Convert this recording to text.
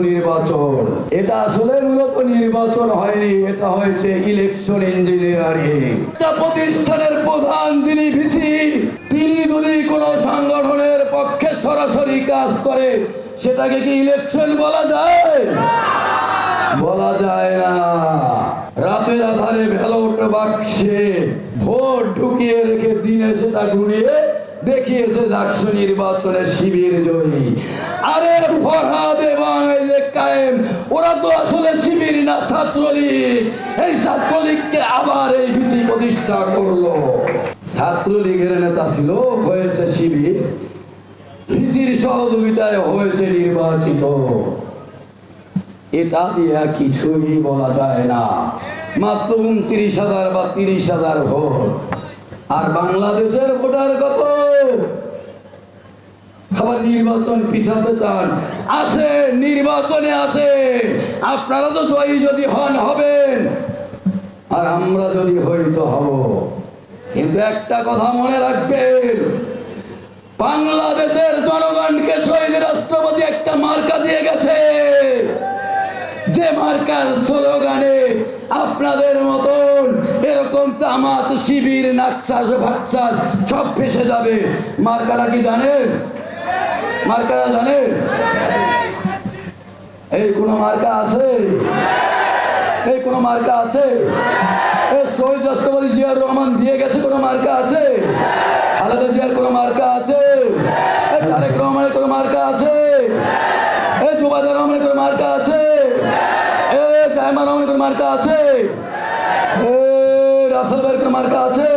নির্বাচন। এটা আসলে মূলত নির্বাচন হয়নি, এটা হয়েছে ইলেকশন ইঞ্জিনিয়ারিং। একটা প্রতিষ্ঠানের প্রধান যিনি ভিসি, তিনি যদি কোনো সংগঠনের পক্ষে সরাসরি কাজ করে সেটাকে কি ইলেকশন বলা যায়? বলা যায় না। রাতের আধারে ব্যালট বাক্সে ভোট ঢুকিয়ে রেখে দিনে সেটা গুনিয়ে দেখিয়েছে ডাকসু নির্বাচনের শিবির জয়ী। আরে ফরহাদ এবং এই যে কায়েম, ওরা তো আসলে শিবির না, ছাত্রলীগ। এই ছাত্রলীগকে আবার এই ভিসি প্রতিষ্ঠা করলো। ছাত্রলীগের নেতা ছিল, হয়েছে শিবির, ভিসির সহযোগিতায় হয়েছে নির্বাচিত। এটা দিয়ে কিছুই বলা যায় না। মাত্র 29,000 বা 30,000 ভোট। আর বাংলাদেশের ভোটার কত? আবার নির্বাচন পিছাতে চান, আসে নির্বাচনে আসে। আপনারা তো জয়ী যদি হন হবেন, আর আমরা যদি হই তো হব। কিন্তু একটা কথা মনে রাখবেন, বাংলাদেশের জনগণকে শহীদ রাষ্ট্রপতি একটা মার্কা দিয়ে গেছে, যে মার্কার স্লোগানে আপনাদের মতন এরকম জামাত, শিবির, নাকশাস, ভাকশাস সব ফেসে যাবে। মার্কাটা কি জানেন? মার্কাটা জানেন? এই কোন মার্কা আছে? এই কোন মার্কা আছে? এই শহীদ রাষ্ট্রপতি জিয়াউর রহমান দিয়ে গেছে কোন মার্কা আছে? খালেদা জিয়ার কোন মার্কা আছে? এই তারেক রহমানের কোন মার্কা আছে? এই জুবাইদুর রহমানের কোন মার্কা আছে? জায়মা রহমানের কোন মার্কা আছে? রাসেল ভাইয়ের কোন মার্কা আছে?